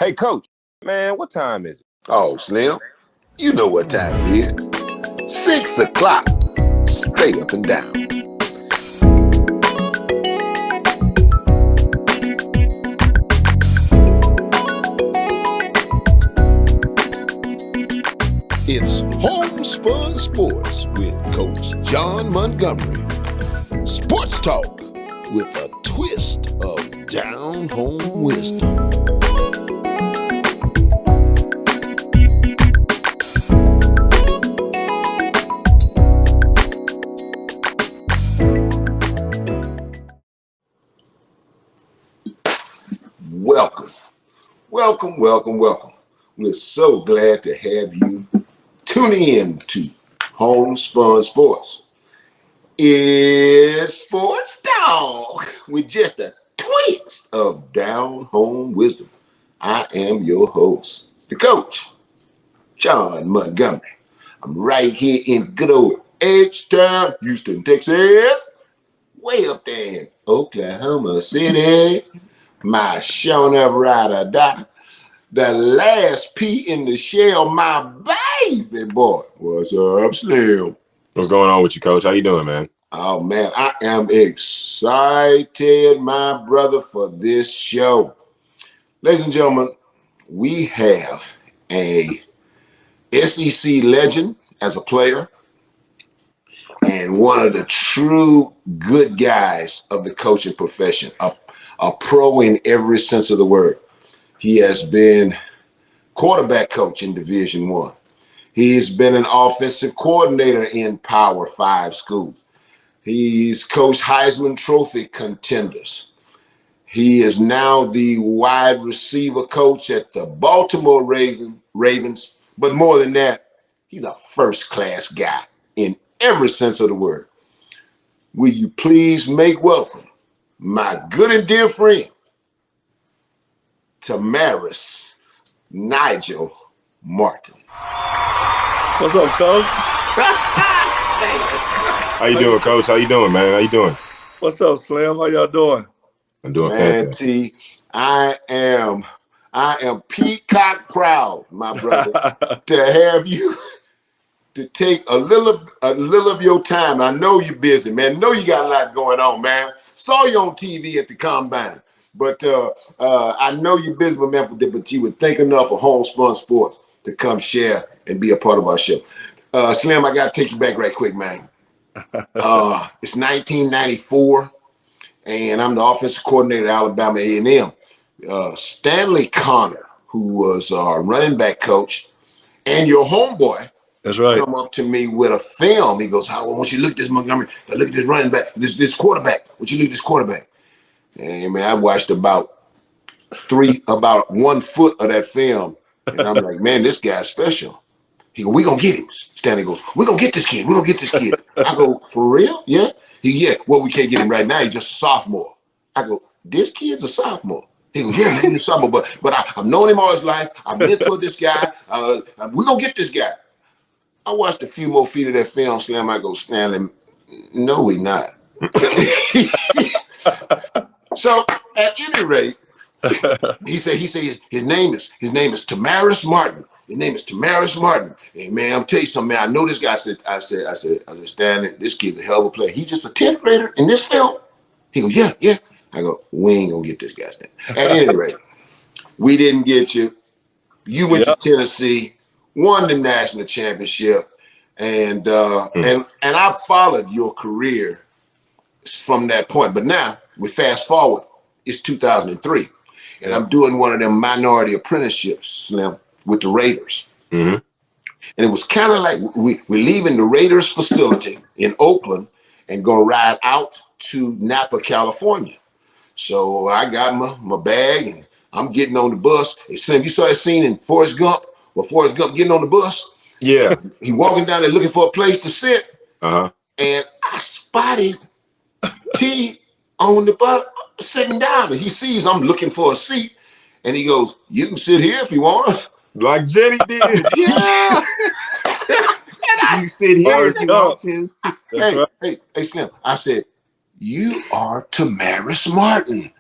Hey, Coach, man, what time is it? Oh, Slim, you know what time it is. 6 o'clock, straight up and down. It's HomeSpun Sports with Coach John Montgomery. Sports talk with a twist of down-home wisdom. Welcome. We're so glad to have you tuning in to HomeSpun Sports. It's Sports Talk with just a twist of down-home wisdom. I am your host, the coach, John Montgomery. I'm right here in good old H-Town, Houston, Texas, way up there in Oklahoma City. My shown up ride or die. The last P in the shell, my baby boy. What's up, Slim? What's going on with you, Coach? How you doing, man? Oh, man, I am excited, my brother, for this show. Ladies and gentlemen, we have a SEC legend as a player and one of the true good guys of the coaching profession, a pro in every sense of the word. He has been quarterback coach in Division I. He's been an offensive coordinator in Power 5 schools. He's coached Heisman Trophy contenders. He is now the wide receiver coach at the Baltimore Ravens. But more than that, he's a first-class guy in every sense of the word. Will you please make welcome my good and dear friend, Tamaris Nigel Martin. What's up, Coach? How you doing, Coach? How you doing, man? How you doing? What's up, Slim? How y'all doing? I'm doing Man, fantastic. T, I am peacock proud, my brother, to have you to take a little of your time. I know you're busy, man. I know you got a lot going on, man. Saw you on TV at the Combine. But I know you're busy, man, but you would think enough of HomeSpun Sports to come share and be a part of our show. Slim, I got to take you back right quick, man. It's 1994, and I'm the offensive coordinator at Alabama A&M. Stanley Connor, who was our running back coach, and your homeboy, that's right, come up to me with a film. He goes, "I want you to look at this Montgomery, look at this running back, this quarterback. I want you to look at this quarterback." And man, I watched about 1 foot of that film, and I'm like, man, this guy's special. He go, "We gonna get him." Stanley goes, "We gonna get this kid. We gonna get this kid." I go, "For real? Yeah." Yeah. Well, we can't get him right now. He's just a sophomore. I go, "This kid's a sophomore." He goes, "Yeah, he's a sophomore, but I've known him all his life. I mentored this guy. We gonna get this guy." I watched a few more feet of that film, Slim. I go, "Stanley, no, we not." So at any rate, he said his name is Tamaris Martin. His name is Tamaris Martin. And man, I'm telling you something, man. I know this guy. I said, Stanley, this kid's a hell of a player. He's just a 10th grader in this film. He goes, yeah. I go, "We ain't gonna get this guy, Stanley." At any rate, we didn't get you. You went to Tennessee, won the national championship, and I followed your career from that point. But now we fast forward, it's 2003, and I'm doing one of them minority apprenticeships, Slim, with the Raiders. Mm-hmm. And it was kind of like we're leaving the Raiders facility in Oakland and going to ride out to Napa, California. So I got my bag and I'm getting on the bus. Hey, Slim, you saw that scene in Forrest Gump? Well, Forrest Gump getting on the bus? Yeah. He walking down there looking for a place to sit. Uh-huh. And I spotted T on the bus sitting down. And he sees I'm looking for a seat. And he goes, "You can sit here if you want." Like Jenny did. Yeah. You sit here if you want to. Hey, Slim. I said, "You are Tamaris Martin."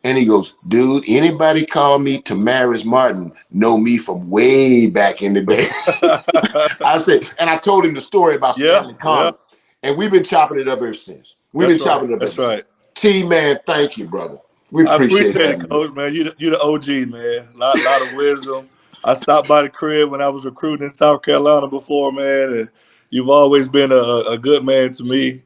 And he goes, dude, anybody call me Tamaris Martin know me from way back in the day. I said, and I told him the story about Stanley Connor. And we've been chopping it up ever since. That's right. T, man, thank you, brother. We appreciate it, Coach, man. You the OG, man. Lot of wisdom. I stopped by the crib when I was recruiting in South Carolina before, man, and you've always been a good man to me,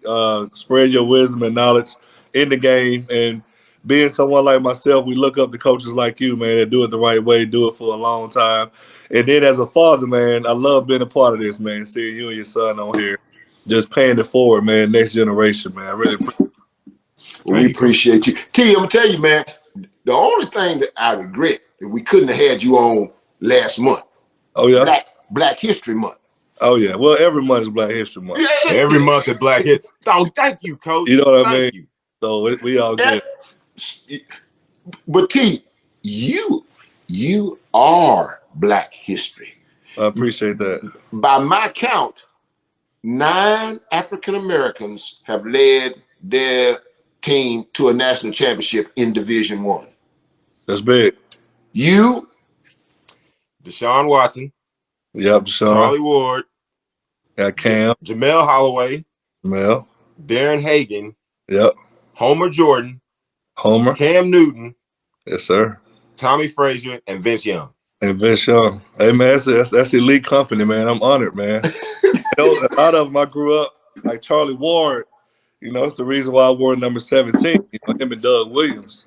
spread your wisdom and knowledge in the game. And being someone like myself, we look up to coaches like you, man, that do it the right way, do it for a long time. And then as a father, man, I love being a part of this, man, seeing you and your son on here, just paying it forward, man, next generation, man. I really appreciate it. Well, we appreciate you. T, I'm going to tell you, man, the only thing that I regret that we couldn't have had you on last month. Oh, yeah? Black History Month. Oh, yeah. Well, every month is Black History Month. Yeah. Every month is Black History. Oh, thank you, Coach. You know what I mean? Thank you. So we all good. But T, you are Black History. I appreciate that. By my count, 9 African Americans have led their team to a national championship in Division I. That's big. You, Deshaun Watson. Yep, Deshaun. Charlie Ward. Got Cam. Jamel Holloway. Jamel. Darren Hagan. Yep. Homer Jordan. Homer. Cam Newton. Yes, sir. Tommy Frazier and Vince Young. And Vince Young. Hey, man, that's elite company, man. I'm honored, man. A lot of them I grew up, like Charlie Ward, it's the reason why I wore number 17, him and Doug Williams,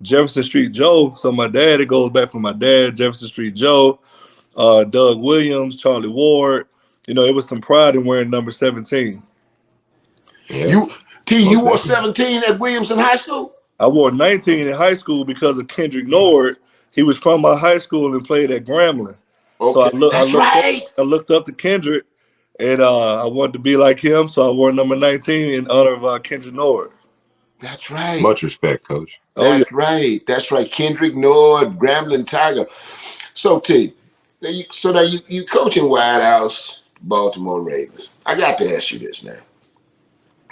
Jefferson Street Joe. So my dad, it goes back from my dad, Jefferson Street Joe, Doug Williams, Charlie Ward. It was some pride in wearing number 17. Yeah. You wore 17 at Williamson High School? I wore 19 in high school because of Kendrick Nord. He was from my high school and played at Grambling. Okay. So I looked up to Kendrick, and I wanted to be like him, so I wore number 19 in honor of Kendrick Nord. That's right. Much respect, Coach. That's right. That's right. Kendrick Nord, Grambling Tiger. So, T, now you coaching White House, Baltimore Ravens. I got to ask you this now.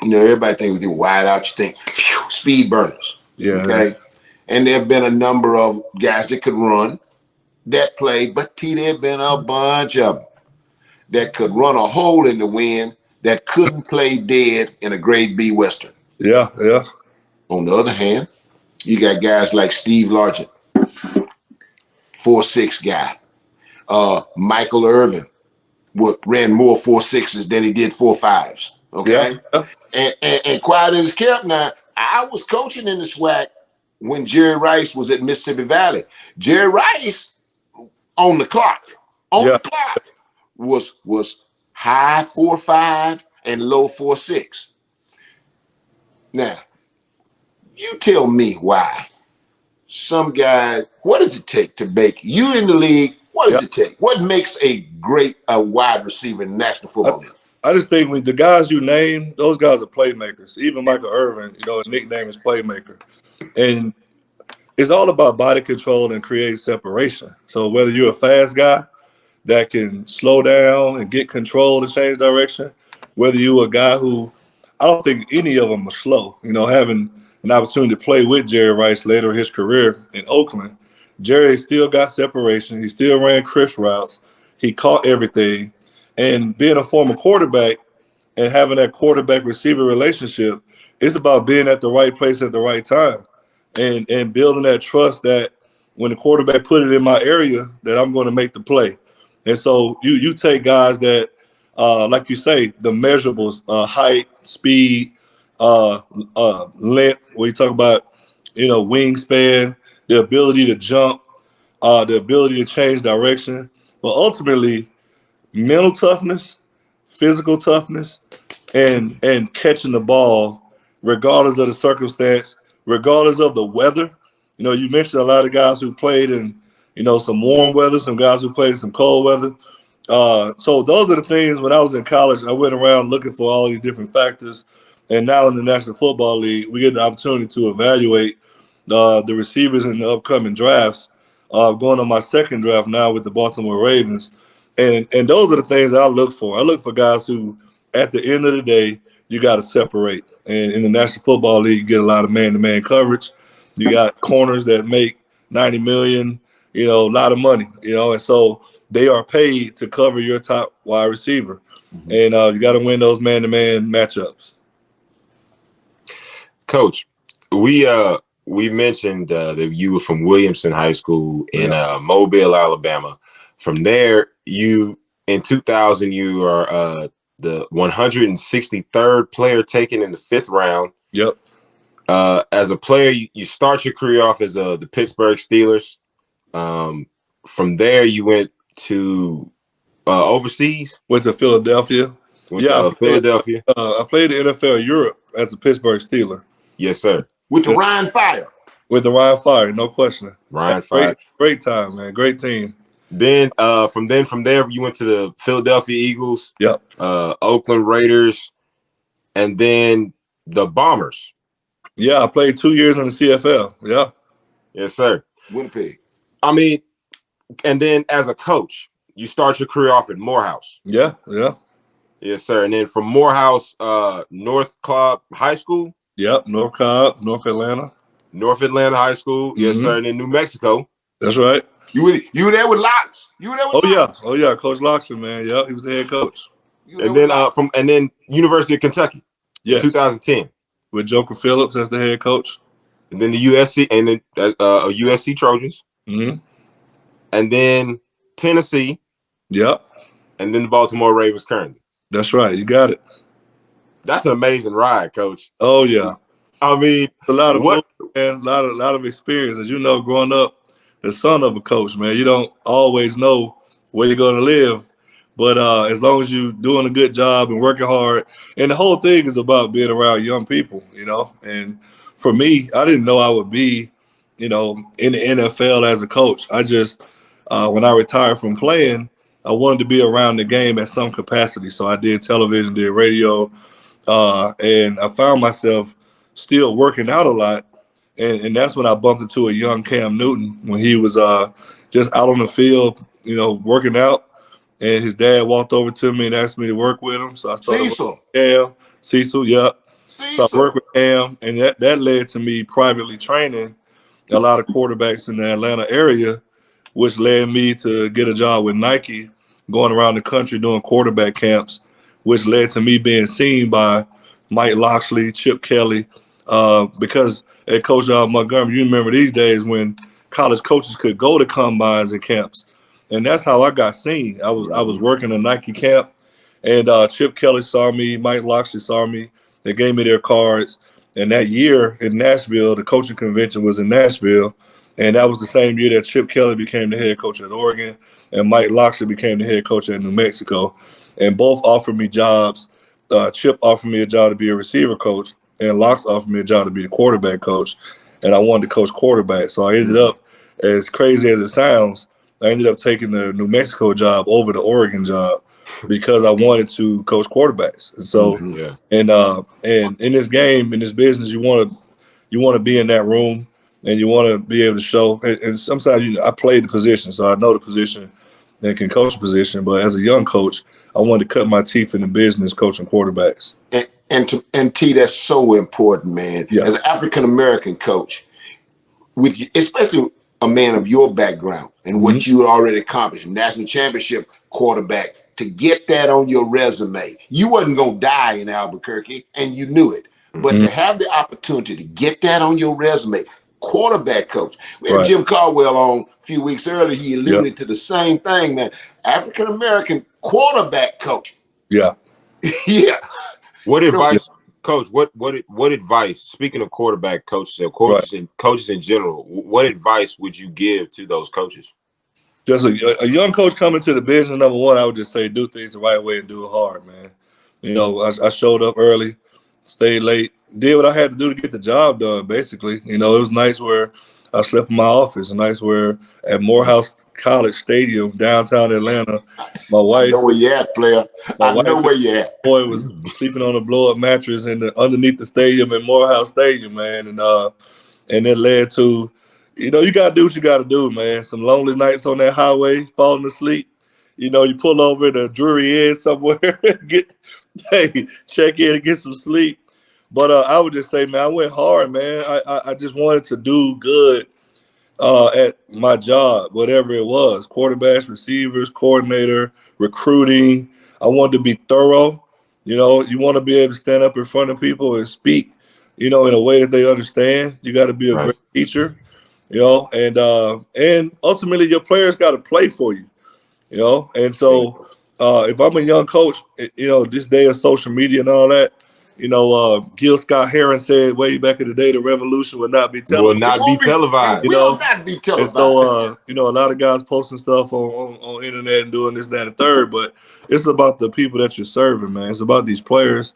Everybody thinks with you White Out, you think, speed burners. Yeah. Okay. And there have been a number of guys that could run that played, but T, there have been a bunch of them that could run a hole in the wind that couldn't play dead in a grade B Western. Yeah. On the other hand, you got guys like Steve Largent, 4'6" guy. Michael Irvin ran more 4'6s than he did 4'5s. Okay. Yeah. And quiet as kept now, I was coaching in the SWAC when Jerry Rice was at Mississippi Valley. Jerry Rice on the clock was high 4'5" and low 4'6". Now, you tell me why some guy, what does it take to make you in the league? What does it take? What makes a great wide receiver in the National Football League? I just think with the guys you name, those guys are playmakers. Even Michael Irvin, his nickname is Playmaker. And it's all about body control and create separation. So whether you're a fast guy that can slow down and get control to change direction, whether you're a guy who, I don't think any of them are slow. Having an opportunity to play with Jerry Rice later in his career in Oakland, Jerry still got separation. He still ran crisp routes. He caught everything. And being a former quarterback and having that quarterback-receiver relationship, it's about being at the right place at the right time and building that trust that when the quarterback put it in my area, that I'm going to make the play. And so you take guys that, like you say, the measurables, height, speed, length, where you talk about, wingspan, the ability to jump, the ability to change direction, but ultimately mental toughness, physical toughness, and catching the ball, regardless of the circumstance, regardless of the weather. You mentioned a lot of guys who played in, some warm weather, some guys who played in some cold weather. So those are the things. When I was in college, I went around looking for all these different factors. And now in the National Football League, we get the opportunity to evaluate the receivers in the upcoming drafts. Going on my second draft now with the Baltimore Ravens. And those are the things that I look for. I look for guys who, at the end of the day, you got to separate. And in the National Football League, you get a lot of man-to-man coverage. You got corners that make 90 million, a lot of money, and so they are paid to cover your top wide receiver. And you got to win those man-to-man matchups. Coach, we mentioned that you were from Williamson High School in Mobile, Alabama. From there, in 2000 you are the 163rd player taken in the 5th round. Yep. As a player, you start your career off as the Pittsburgh Steelers. From there, you went to overseas. Went to Philadelphia. Philadelphia. I played the NFL Europe as a Pittsburgh Steeler. Yes, sir. With the Ryan Fire. With the Ryan Fire, no question. Ryan Fire. Great time, man. Great team. Then from there, you went to the Philadelphia Eagles. Yep. Oakland Raiders, and then the Bombers. Yeah, I played 2 years in the CFL. Yeah. Yes, sir. Winnipeg. I mean, and then as a coach, you start your career off at Morehouse. Yeah. Yes, sir. And then from Morehouse, North Cobb High School. Yep, North Cobb, North Atlanta. North Atlanta High School. Yes, sir. And then New Mexico. That's right. You were there with Locks. You were there with Locks. Yeah, Coach Loxton, man. Yep, he was the head coach. And then University of Kentucky. Yes. 2010. With Joker Phillips as the head coach. And then the USC and then USC Trojans. And then Tennessee. Yep. And then the Baltimore Ravens currently. That's right. You got it. That's an amazing ride, Coach. Oh yeah. I mean, a lot of man, a lot of experience. As you know, growing up, the son of a coach, man, you don't always know where you're going to live. But as long as you're doing a good job and working hard, and the whole thing is about being around young people, And for me, I didn't know I would be, in the NFL as a coach. I just, when I retired from playing, I wanted to be around the game at some capacity. So I did television, did radio, and I found myself still working out a lot. And that's when I bumped into a young Cam Newton when he was just out on the field, working out. And his dad walked over to me and asked me to work with him. So I started Cecil. with Cam. Cecil, yeah. So I worked with Cam, and that led to me privately training a lot of quarterbacks in the Atlanta area, which led me to get a job with Nike, going around the country doing quarterback camps, which led to me being seen by Mike Loxley, Chip Kelly, because at Coach Montgomery, you remember these days when college coaches could go to combines and camps. And that's how I got seen. I was working a Nike camp, and Chip Kelly saw me, Mike Loxley saw me. They gave me their cards. And that year in Nashville, the coaching convention was in Nashville, and that was the same year that Chip Kelly became the head coach at Oregon, and Mike Loxley became the head coach at New Mexico. And both offered me jobs. Chip offered me a job to be a receiver coach, and Lox offered me a job to be a quarterback coach. And I wanted to coach quarterback. So I ended up, as crazy as it sounds, I ended up taking the New Mexico job over the Oregon job because I wanted to coach quarterbacks. And so, and in this game, in this business, you want to be in that room, and you want to be able to show. And sometimes, I played the position, so I know the position and can coach the position. But as a young coach, I wanted to cut my teeth in the business coaching quarterbacks. And T, that's so important, man. Yeah. As an African American coach, especially a man of your background and what you had already accomplished, national championship quarterback, to get that on your resume. You wasn't going to die in Albuquerque, and you knew it. But to have the opportunity to get that on your resume, quarterback coach. We had Jim Caldwell on a few weeks earlier. He alluded to the same thing, man. African American quarterback coach. Yeah. Yeah. What advice, Coach? What advice? Speaking of quarterback coaches and coaches in general, what advice would you give to those coaches? Just a young coach coming to the business, number one, I would just say do things the right way and do it hard, man. I showed up early, stayed late, did what I had to do to get the job done, basically. It was nights where I slept in my office, nights where at Morehouse College Stadium, downtown Atlanta, my wife. I know where you at, player. I know where you at. Boy was sleeping on a blow-up mattress underneath the stadium at Morehouse Stadium, man. And it led to, you got to do what you got to do, man. Some lonely nights on that highway, falling asleep. You pull over to Drury Inn somewhere, check in and get some sleep. But I would just say, man, I went hard, man. I just wanted to do good at my job, whatever it was, quarterbacks, receivers, coordinator, recruiting. I wanted to be thorough. You know, you want to be able to stand up in front of people and speak, you know, in a way that they understand. You got to be a Right. great teacher, you know, and ultimately your players got to play for you, you know. And so if I'm a young coach, you know, this day of social media and all that, you know, Gil Scott Heron said way back in the day, the revolution would not be Will televised. not be It televised. You will know, not be and televised. so, you know, a lot of guys posting stuff on internet and doing this, that, and the third, but it's about the people that you're serving, man. It's about these players.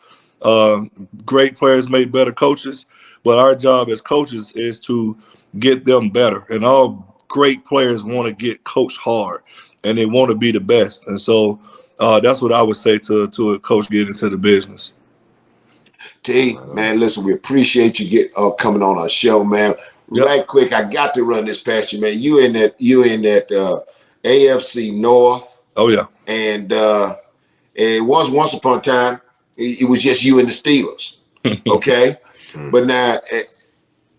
Great players make better coaches, but our job as coaches is to get them better. And all great players want to get coached hard, and they want to be the best. And so that's what I would say to a coach getting into the business. T, man, listen, we appreciate you coming on our show, man. Yep. Right quick, I got to run this past you, man. You in that AFC North, Oh yeah. and it was once upon a time it was just you and the Steelers, okay? But now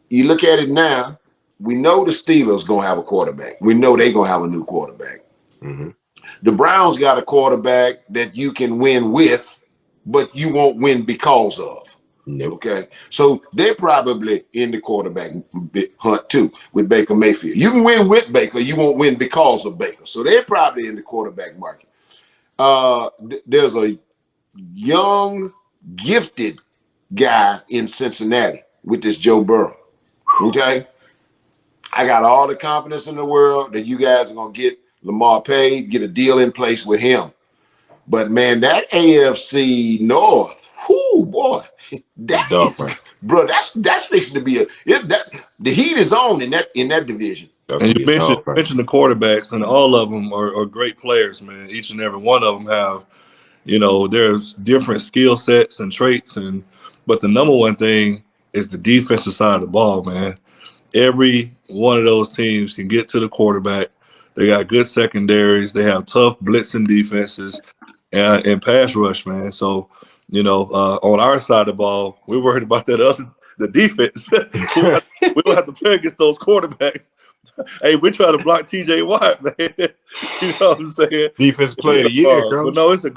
you look at it now. We know the Steelers gonna have a quarterback. We know they gonna have a new quarterback. Mm-hmm. The Browns got a quarterback that you can win with, but you won't win because of. Nope. Okay, so they're probably in the quarterback hunt too with Baker Mayfield. You can win with Baker, you won't win because of Baker. So they're probably in the quarterback market. There's a young, gifted guy in Cincinnati with this Joe Burrow. Okay, I got all the confidence in the world that you guys are gonna get Lamar paid, get a deal in place with him. But man, that AFC North, whoo boy, It's dark, man. bro, that's fixing to be the heat is on in that division. That's And gonna you be a mentioned, dog fight. mentioned the quarterbacks, and all of them are great players, man. Each and every one of them have, you know, there's different skill sets and traits, but the number one thing is the defensive side of the ball, man. Every one of those teams can get to the quarterback. They got good secondaries. They have tough blitzing defenses and pass rush, man. So, you know, on our side of the ball, we're worried about the defense. we don't have to play against those quarterbacks. Hey, we're trying to block TJ Watt, man. You know what I'm saying? Defense player of the year, coach. But no, it's a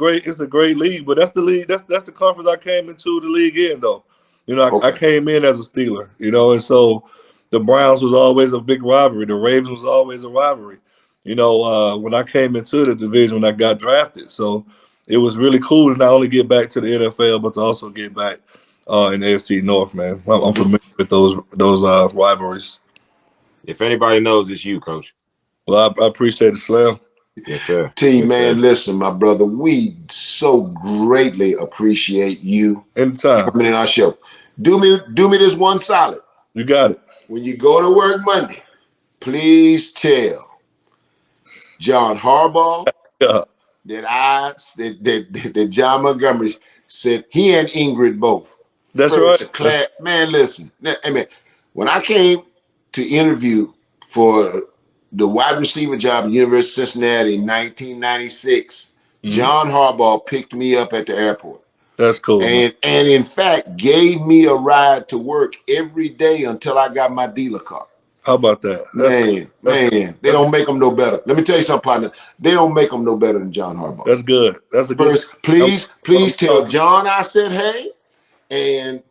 great league. But that's the league. That's the conference I came into the league in, though. You know, I came in as a Steeler. You know, and so the Browns was always a big rivalry. The Ravens was always a rivalry. You know, when I came into the division, when I got drafted, so it was really cool to not only get back to the NFL, but to also get back in the AFC North, man. I'm familiar with those rivalries. If anybody knows, it's you, coach. Well, I appreciate it, Slim. Yes, sir. T, Yes, man, sir. listen, my brother, we so greatly appreciate you Anytime. coming in our show. Do me this one solid. You got it. When you go to work Monday, please tell John Harbaugh Yeah. that John Montgomery said he and Ingrid both. That's First right. class. Man, listen. I mean, when I came to interview for the wide receiver job at the University of Cincinnati in 1996, John Harbaugh picked me up at the airport. That's cool. And in fact, gave me a ride to work every day until I got my dealer car. How about that? Man, they don't make them no better. Let me tell you something, partner. They don't make them no better than John Harbaugh. That's good. That's a good. First, please tell John I said hey. And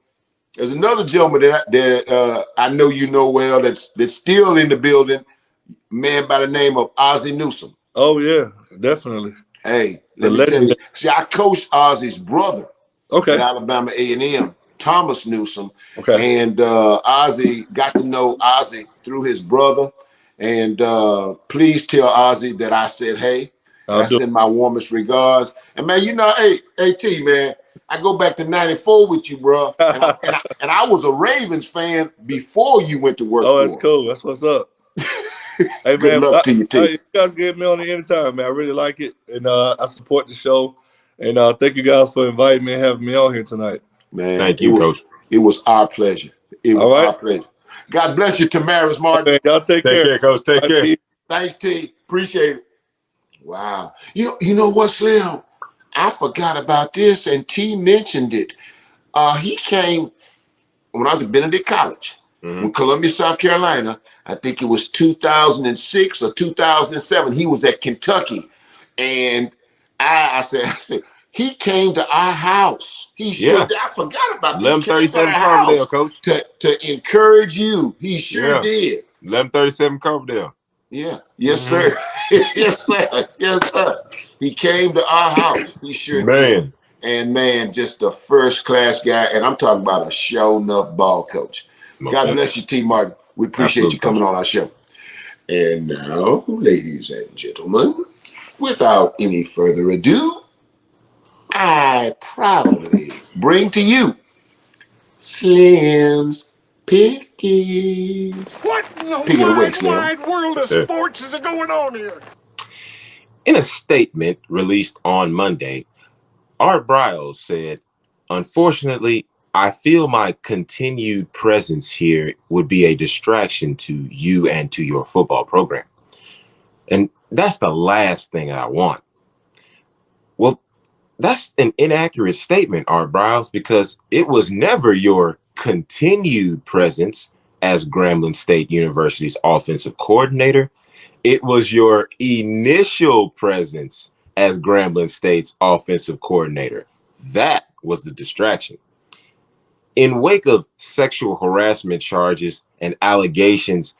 there's another gentleman that I know you know well that's still in the building, man by the name of Ozzie Newsome. Oh yeah, definitely. Hey, let me tell you. See, I coached Ozzie's brother at Alabama A&M, Thomas Newsome. Okay. And Ozzie got to know Ozzie through his brother. And please tell Ozzie that I said hey. I send my warmest regards. And man, you know, hey T, man, I go back to '94 with you, bro. And I was a Ravens fan before you went to work. Oh, that's cool. That's what's up. Hey, Good man, luck to you, T. You guys get me on the anytime, man. I really like it. And I support the show. And thank you guys for inviting me and having me on here tonight. Man, thank you, Coach. It was our pleasure. It was our pleasure. God bless you, Tamaris Martin. Okay, y'all take care. Take care, Coach. Take care. Thanks, T. Appreciate it. Wow. You know what, Slim? I forgot about this, and T mentioned it. He came when I was at Benedict College, when Columbia, South Carolina, I think it was 2006 or 2007, he was at Kentucky. And I said, he came to our house. He sure did. I forgot about this. 1137 Carbondale, coach. To encourage you. He sure did. 1137 Carbondale. Yeah. Yes, sir. Yes, sir. Yes, sir. He came to our house. He sure did. And man, just a first-class guy. And I'm talking about a show-enough ball coach. God bless you, T. Martin. We appreciate you coming on our show. And now, ladies and gentlemen, without any further ado, I proudly bring to you Slim's Pickens. What in the Pick it away, Slim. wide world of sports is going on here? In a statement released on Monday, Art Briles said, "Unfortunately, I feel my continued presence here would be a distraction to you and to your football program. And that's the last thing I want." Well, that's an inaccurate statement, Art Briles, because it was never your continued presence as Grambling State University's offensive coordinator. It was your initial presence as Grambling State's offensive coordinator. That was the distraction. In wake of sexual harassment charges and allegations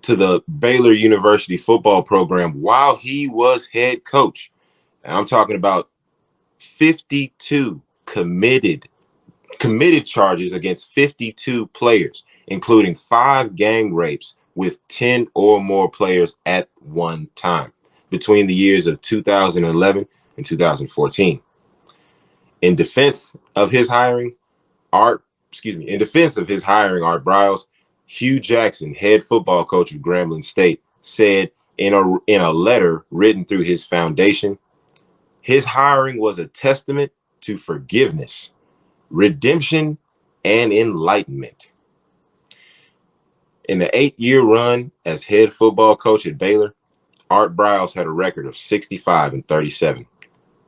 to the Baylor University football program while he was head coach, and I'm talking about 52 committed charges against 52 players, including 5 gang rapes with 10 or more players at one time between the years of 2011 and 2014. In defense of his hiring, Art Briles, Hugh Jackson, head football coach of Grambling State, said in a letter written through his foundation, his hiring was a testament to forgiveness, redemption, and enlightenment. In the 8-year run as head football coach at Baylor, Art Briles had a record of 65-37.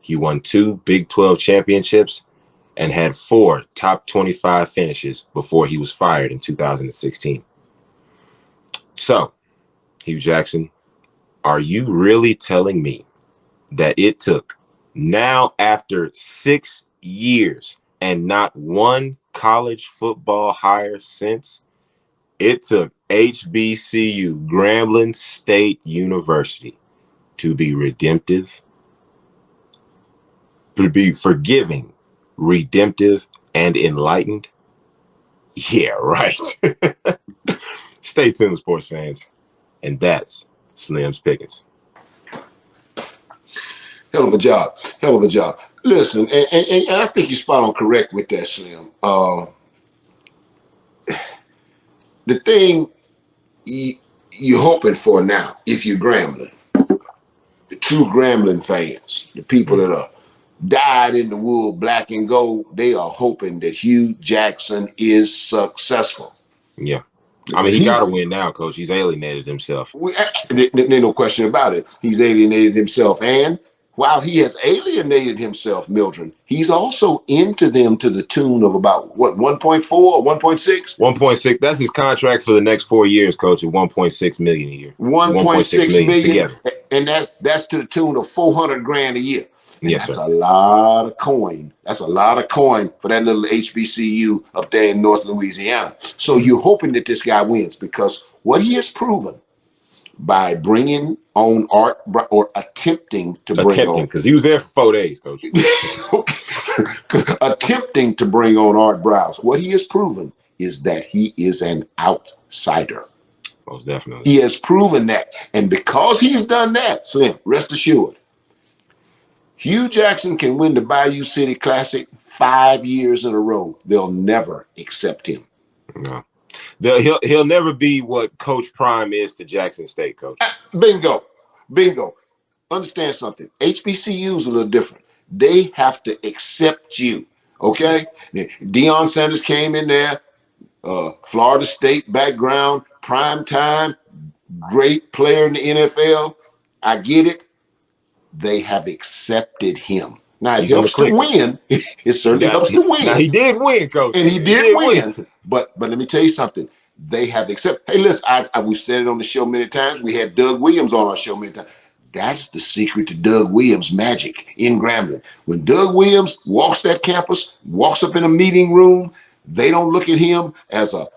He won 2 Big 12 championships and had 4 top 25 finishes before he was fired in 2016. So, Hugh Jackson, are you really telling me that it took, now after 6 years and not one college football hire since, it took HBCU, Grambling State University, to be redemptive, to be forgiving, redemptive, and enlightened? Yeah, right. Stay tuned, sports fans. And that's Slim's Pickens. Hell of a job. Hell of a job. Listen, and I think you're spot on correct with that, Slim. The thing you're hoping for now, if you're Grambling, the true Grambling fans, the people that are dyed in the wool black and gold, they are hoping that Hugh Jackson is successful. Yeah. I mean, he got to win now, Coach. He's alienated himself. There's no question about it. He's alienated himself. And while he has alienated himself, Mildred, he's also into them to the tune of about, what, 1.4 or 1.6? 1.6. That's his contract for the next 4 years, Coach, at $1.6 million a year. 1.6 million together. And that's to the tune of $400,000 a year. And yes, that's sir. a lot of coin. That's a lot of coin for that little HBCU up there in North Louisiana. So you're hoping that this guy wins, because what he has proven by bringing on Art, or attempting to bring on, because he was there for 4 days, Coach. Attempting to bring on Art Briles, what he has proven is that he is an outsider. Most definitely. He has proven that. And because he's done that, Slim, rest assured, Hugh Jackson can win the Bayou City Classic 5 years in a row. They'll never accept him. No. He'll never be what Coach Prime is to Jackson State, Coach. Bingo. Understand something. HBCU's a little different. They have to accept you, okay? Deion Sanders came in there, Florida State background, prime time, great player in the NFL. I get it. They have accepted him. Now, it helps to win. It certainly helps to win. Now, he did win, Coach. And he did win. But let me tell you something. They have accepted. Hey, listen, we've said it on the show many times. We had Doug Williams on our show many times. That's the secret to Doug Williams' magic in Grambling. When Doug Williams walks that campus, walks up in a meeting room, they don't look at him as a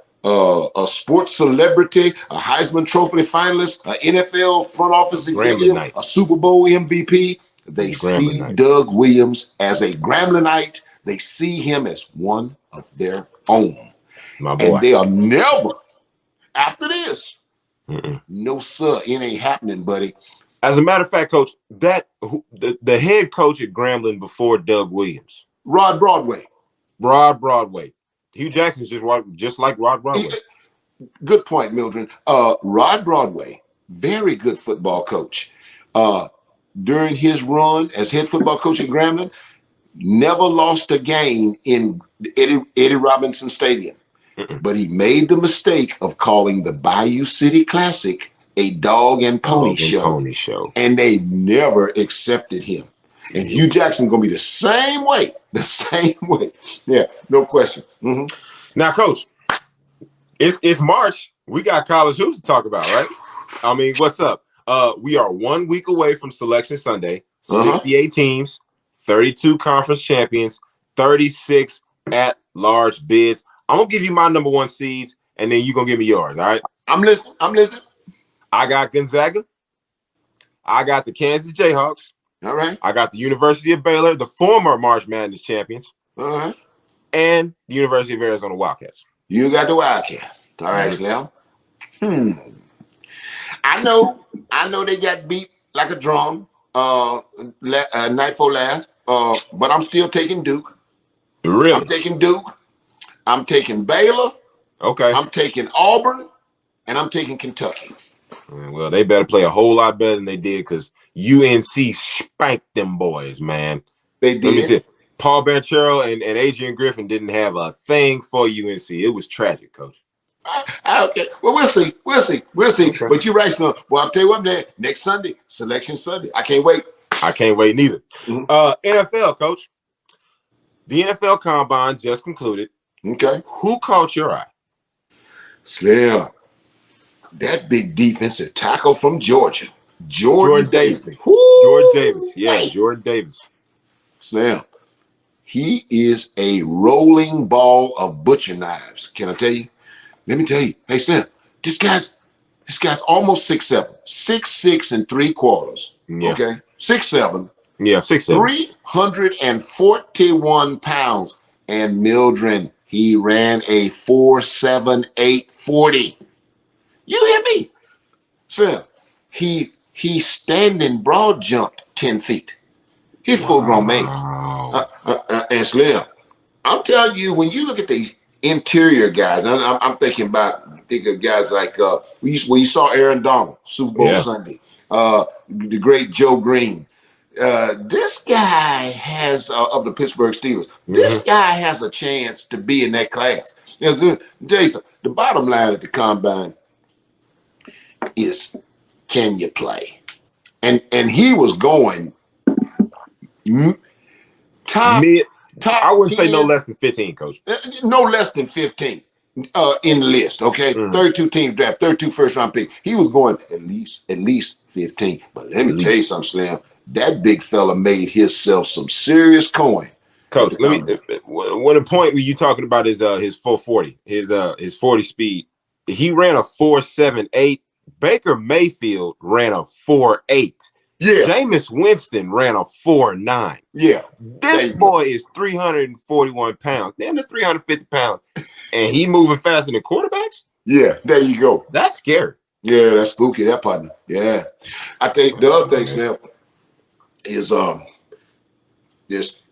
sports celebrity, a Heisman Trophy finalist, an NFL front office executive, a Super Bowl MVP. They see Doug Williams as a Gramblinite. They see him as one of their own. My boy. And they are never, after this, no, sir, it ain't happening, buddy. As a matter of fact, Coach, the head coach at Grambling before Doug Williams, Rod Broadway. Hugh Jackson's just like Rod Broadway. Good point, Mildred. Rod Broadway, very good football coach. During his run as head football coach at Grambling, never lost a game in Eddie Robinson Stadium. But he made the mistake of calling the Bayou City Classic a dog and pony show. And they never accepted him. And Hugh Jackson's going to be the same way. Yeah, no question. Now, Coach, it's March. We got college hoops to talk about, right? I mean, what's up? We are 1 week away from Selection Sunday. 68 teams, 32 conference champions, 36 at-large bids. I'm going to give you my number one seeds, and then you're going to give me yours, all right? I'm listening. I got Gonzaga. I got the Kansas Jayhawks. All right. I got the University of Baylor, the former March Madness champions. All right. And the University of Arizona Wildcats. You got the Wildcats. All right, Slim. I know they got beat like a drum night before last, but I'm still taking Duke. Really? I'm taking Duke. I'm taking Baylor. Okay. I'm taking Auburn, and I'm taking Kentucky. Well, they better play a whole lot better than they did because UNC spanked them boys, man. They did. Let me tell you, Paul Banchero and Adrian Griffin didn't have a thing for UNC. It was tragic, Coach. Okay. Well, we'll see. Okay. But you're right, son. Well, I'll tell you what, man. Next Sunday, Selection Sunday. I can't wait. I can't wait neither. NFL, Coach. The NFL Combine just concluded. Okay. Who caught your eye? Slim. That big defensive tackle from Georgia. Jordan Davis. Jordan Davis. Yeah, Jordan Davis. Slim. He is a rolling ball of butcher knives. Can I tell you? Let me tell you. Hey, Slim, this guy's almost 6'7". 6'6" 3/4. Yeah. Okay. 6'7". Yeah, 6'7". 341 pounds. And Mildred, he ran a 4.78 40. You hear me? Slim, he standing broad jumped 10 feet. He's full-grown man. And Slim, I'm telling you, when you look at these interior guys, I'm thinking of guys like you saw Aaron Donald, Super Bowl Sunday, the great Joe Green. This guy has of the Pittsburgh Steelers. This guy has a chance to be in that class. Jason, the bottom line at the combine is, can you play? And he was going top. I wouldn't say no less than 15, Coach. No less than 15 in the list. Okay, 32 teams draft, 32 first-round picks. He was going at least 15. But let me tell you something, Slim. That big fella made himself some serious coin. Coach, when the point where you talking about his 440, his 40 speed, he ran a 4.78. Baker Mayfield ran a 4.8. Yeah. Jameis Winston ran a 4.9. Yeah. This boy is 341 pounds. Damn, 350 pounds. And he moving faster than quarterbacks? Yeah, there you go. That's scary. Yeah, that's spooky, that partner. Yeah. I think the other thing now is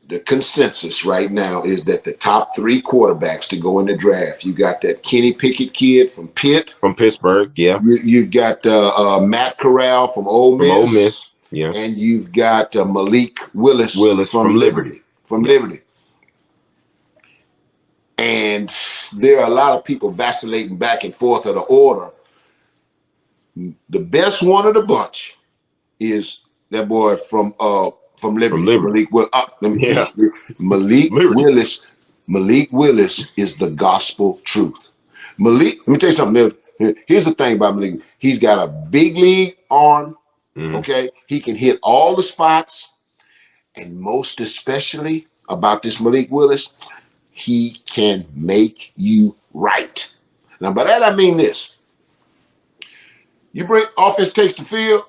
the consensus right now is that the top 3 quarterbacks to go in the draft. You got that Kenny Pickett kid from Pitt. From Pittsburgh, yeah. You got Matt Corral from Ole Miss. From Ole Miss, yeah. And you've got Malik Willis from Liberty. Liberty. And there are a lot of people vacillating back and forth of the order. The best one of the bunch is that boy from Liberty. Malik Willis Malik Willis is the gospel truth. Malik, let me tell you something. Here's the thing about Malik. He's got a big league arm. Okay. He can hit all the spots. And most especially about this Malik Willis, he can make you right. Now, by that I mean this. You bring offense takes the field,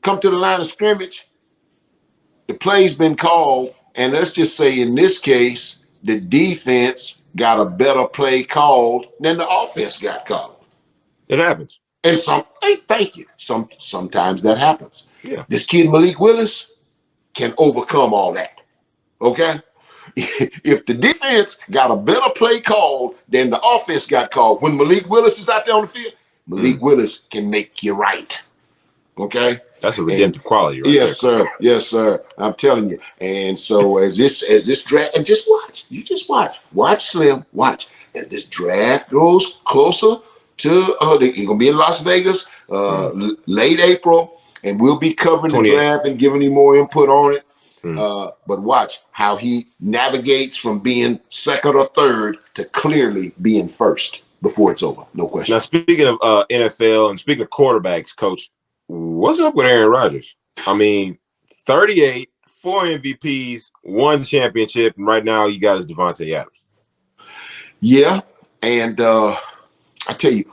come to the line of scrimmage, the play's been called, and let's just say in this case, the defense got a better play called than the offense got called. It happens. And thank you. Sometimes that happens. Yeah. This kid Malik Willis can overcome all that. Okay? If the defense got a better play called than the offense got called, when Malik Willis is out there on the field, Malik Willis can make you right. Okay? That's a redemptive quality, right? Yes, there. Sir. Yes, sir. I'm telling you. And so as this draft, and just watch. You just watch. Watch, Slim. Watch. As this draft goes closer to he's gonna be in Las Vegas late April, and we'll be covering the draft and giving you more input on it. But watch how he navigates from being second or third to clearly being first before it's over. No question. Now, speaking of NFL and speaking of quarterbacks, Coach, what's up with Aaron Rodgers? I mean, 38, 4 MVPs, 1 championship, and right now you got is Devontae Adams. Yeah, and I tell you,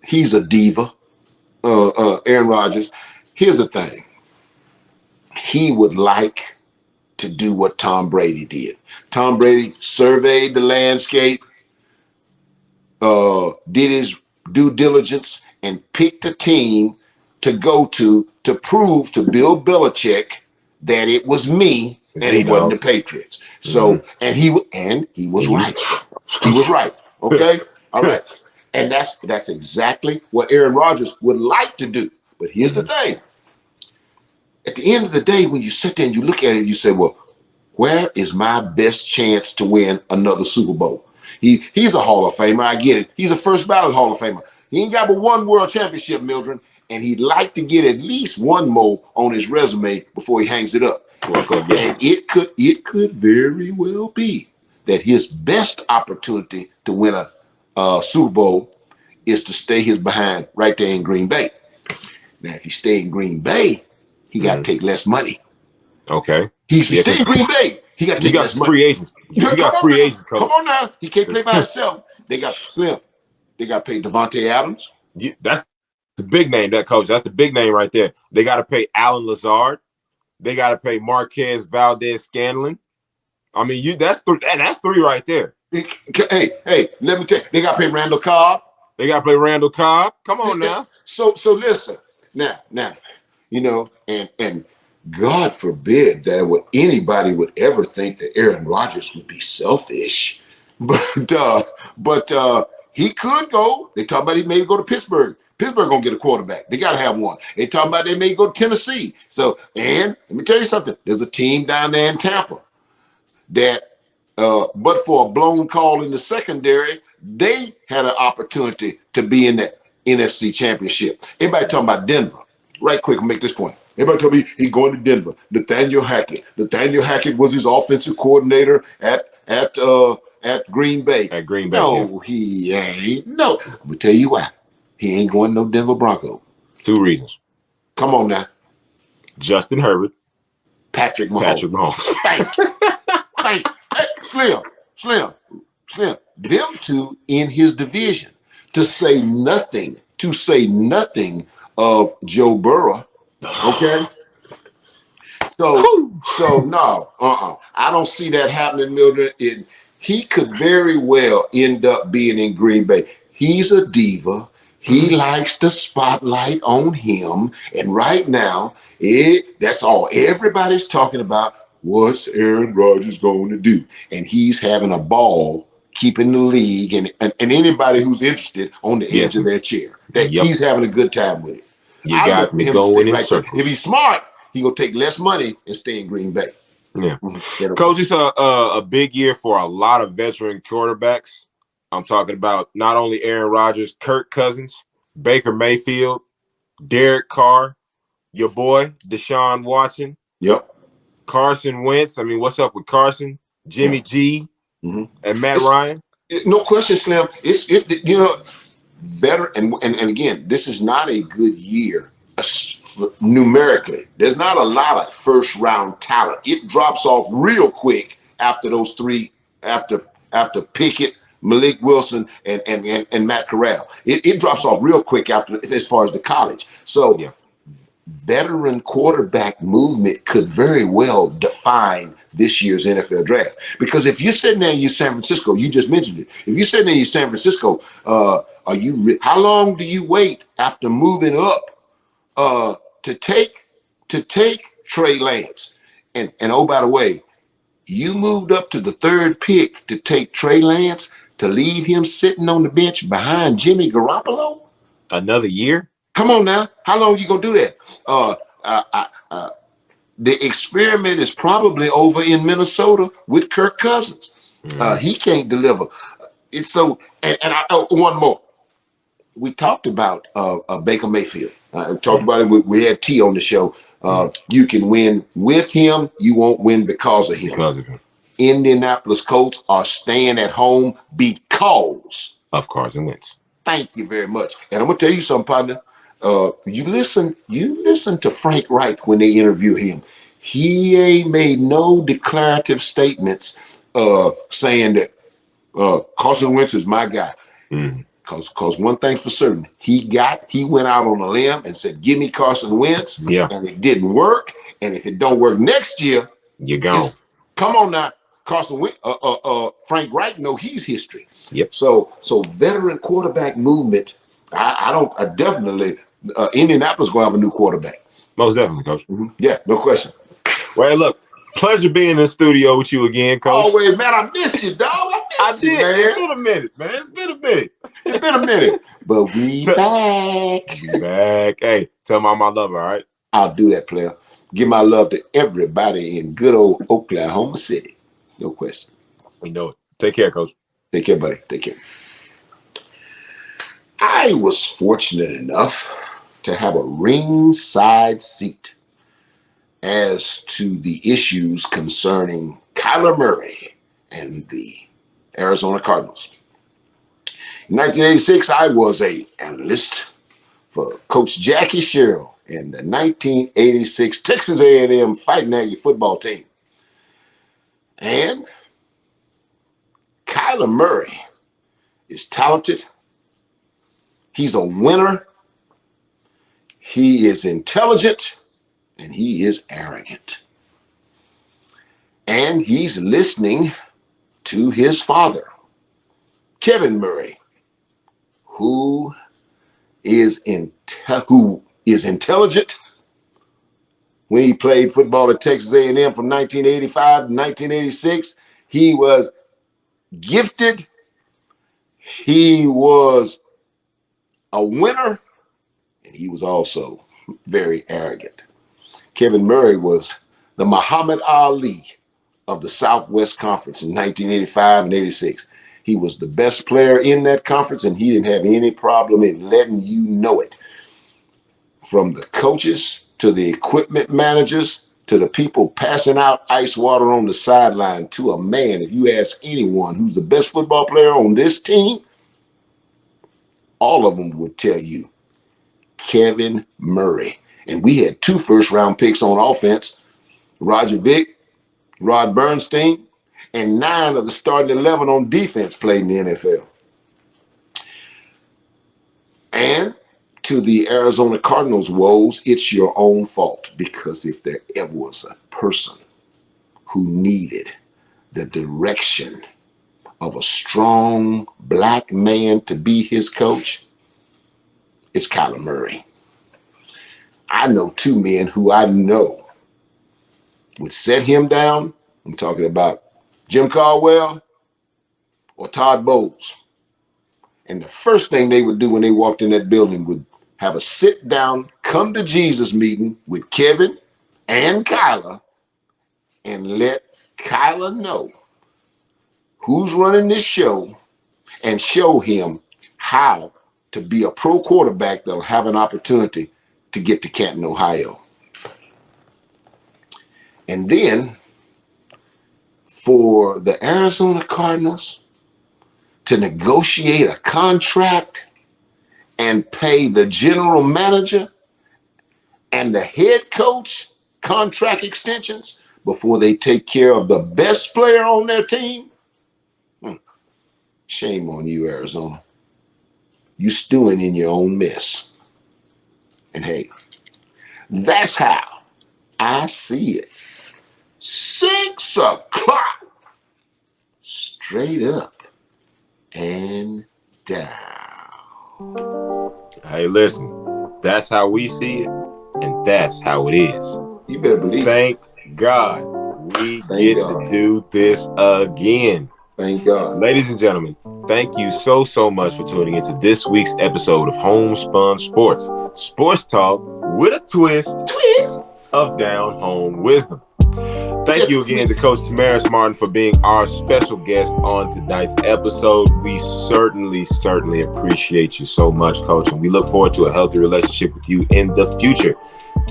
he's a diva, Aaron Rodgers. Here's the thing. He would like to do what Tom Brady did. Tom Brady surveyed the landscape, did his due diligence, and picked a team to go to prove to Bill Belichick that it was me and it wasn't the Patriots. So, and he was right. He was right. Okay? All right. And that's exactly what Aaron Rodgers would like to do. But here's the thing. At the end of the day, when you sit there and you look at it, you say, well, where is my best chance to win another Super Bowl? He's a Hall of Famer. I get it. He's a first ballot Hall of Famer. He ain't got but 1 world championship, Mildred, and he'd like to get at least 1 more on his resume before he hangs it up. And it could very well be that his best opportunity to win a Super Bowl is to stay his behind right there in Green Bay. Now, if he stay in Green Bay, he got to take less money. Okay. He's stay in Green Bay. He got to take less money. Free agents. You got free agents, Coach. Come on now. He can't play by himself. They got Slim. They got to pay Devontae Adams. That's the big name, that coach. That's the big name right there. They got to pay Alan Lazard. They got to pay Marquez Valdez-Scanlon. I mean, that's 3 right there. Hey, let me tell you, they got to pay Randall Cobb. They got to pay Randall Cobb. Come on now. So listen. Now, and God forbid that anybody would ever think that Aaron Rodgers would be selfish, but he could go. They talk about he may go to Pittsburgh. Pittsburgh gonna get a quarterback. They gotta have one. They talk about they may go to Tennessee. So, and let me tell you something. There's a team down there in Tampa that, but for a blown call in the secondary, they had an opportunity to be in the NFC Championship. Everybody talking about Denver. Right quick, I'll make this point. Everybody told me he's going to Denver. Nathaniel Hackett. Nathaniel Hackett was his offensive coordinator at Green Bay. At Green Bay. No, he ain't. No. I'm going to tell you why. He ain't going no Denver Bronco. 2 reasons. Come on now. Justin Herbert. Patrick Mahomes. Thank you. Thank you. Hey, Slim. Them two in his division. To say nothing of Joe Burrow. Okay? So no, I don't see that happening, Mildred. He could very well end up being in Green Bay. He's a diva. He likes the spotlight on him. And right now, that's all everybody's talking about. What's Aaron Rodgers going to do? And he's having a ball keeping the league and anybody who's interested on the edge of their chair. He's having a good time with it. You got me going in circles. If he's smart, he gonna take less money and stay in Green Bay. Yeah. Coach, it's a big year for a lot of veteran quarterbacks. I'm talking about not only Aaron Rodgers, Kirk Cousins, Baker Mayfield, Derek Carr, your boy, Deshaun Watson. Yep. Carson Wentz. I mean, what's up with Carson? Jimmy G, and Matt Ryan. No question, Slim. Veteran, and again, this is not a good year numerically. There's not a lot of first round talent. It drops off real quick after those three, after Pickett, Malik Wilson, and Matt Corral. It drops off real quick after, as far as the college. So veteran quarterback movement could very well define this year's NFL draft. Because if you're sitting there in your San Francisco, you just mentioned it. If you're sitting there in your San Francisco, how long do you wait after moving up to take Trey Lance? And oh, by the way, you moved up to the third pick to take Trey Lance, to leave him sitting on the bench behind Jimmy Garoppolo? Another year? Come on now. How long are you going to do that? The experiment is probably over in Minnesota with Kirk Cousins. He can't deliver. It's so, one more. We talked about Baker Mayfield. Talked about it. We had T on the show. You can win with him. You won't win because of him. Indianapolis Colts are staying at home because of Carson Wentz. Thank you very much. And I'm gonna tell you something, partner. You listen to Frank Reich when they interview him. He ain't made no declarative statements saying that Carson Wentz is my guy. Cause one thing's for certain, he went out on a limb and said, "Give me Carson Wentz," and it didn't work. And if it don't work next year, you're gone. Come on now, Carson Wentz. Frank Reich know he's history. Yep. So veteran quarterback movement. I definitely Indianapolis gonna have a new quarterback. Most definitely, Coach. Yeah, no question. Well, hey, look, pleasure being in the studio with you again, Coach. Always, man. I missed you, dog. I did. Man. It's been a minute, man. It's been a minute. But we back. We back. Hey, tell Mom I love her, all right? I'll do that, player. Give my love to everybody in good old Oklahoma City. No question. We know it. Take care, Coach. Take care, buddy. Take care. I was fortunate enough to have a ringside seat as to the issues concerning Kyler Murray and the Arizona Cardinals. In 1986, I was an analyst for Coach Jackie Sherrill and the 1986 Texas A&M Fighting Aggie football team. And Kyler Murray is talented. He's a winner. He is intelligent. And he is arrogant. And he's listening to his father, Kevin Murray, who is intelligent. When he played football at Texas A&M from 1985 to 1986, he was gifted. He was a winner, and he was also very arrogant. Kevin Murray was the Muhammad Ali of the Southwest Conference in 1985 and 86. He was the best player in that conference, and he didn't have any problem in letting you know it. From the coaches to the equipment managers to the people passing out ice water on the sideline, to a man, if you ask anyone who's the best football player on this team, all of them would tell you Kevin Murray. And we had 2 first-round picks on offense, Roger Vick, Rod Bernstein, and 9 of the starting 11 on defense played in the NFL. And to the Arizona Cardinals woes, it's your own fault, because if there ever was a person who needed the direction of a strong black man to be his coach, it's Kyler Murray. I know 2 men who I know would set him down. I'm talking about Jim Caldwell or Todd Bowles. And the first thing they would do when they walked in that building would have a sit down, come to Jesus meeting with Kevin and Kyler and let Kyler know who's running this show and show him how to be a pro quarterback that'll have an opportunity to get to Canton, Ohio. And then for the Arizona Cardinals to negotiate a contract and pay the general manager and the head coach contract extensions before they take care of the best player on their team? Shame on you, Arizona. You stewing in your own mess. And hey, that's how I see it. 6 o'clock. Straight up and down. Hey, listen, that's how we see it, and that's how it is. You better believe Thank God we get to do this again. Thank God. Ladies and gentlemen, thank you so much for tuning into this week's episode of Homespun Sports. Sports talk with a twist of down home wisdom. Thank you again to Coach Tamaris Martin for being our special guest on tonight's episode. We certainly appreciate you so much, Coach, and we look forward to a healthy relationship with you in the future.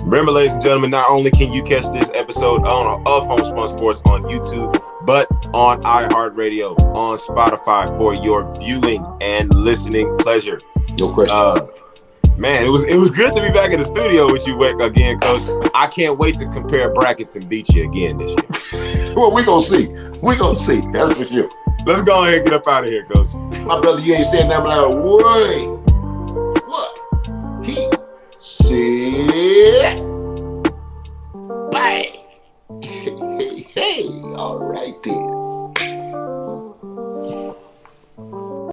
Remember, ladies and gentlemen, not only can you catch this episode of Homespun Sports on YouTube, but on iHeartRadio, on Spotify for your viewing and listening pleasure. No question. Man, it was good to be back in the studio with you again, Coach. I can't wait to compare brackets and beat you again this year. Well, we're going to see. We're going to see. That's for sure. Let's go ahead and get up out of here, Coach. My brother, you ain't saying nothing like, wait. What? He said, bang. Hey, all right then.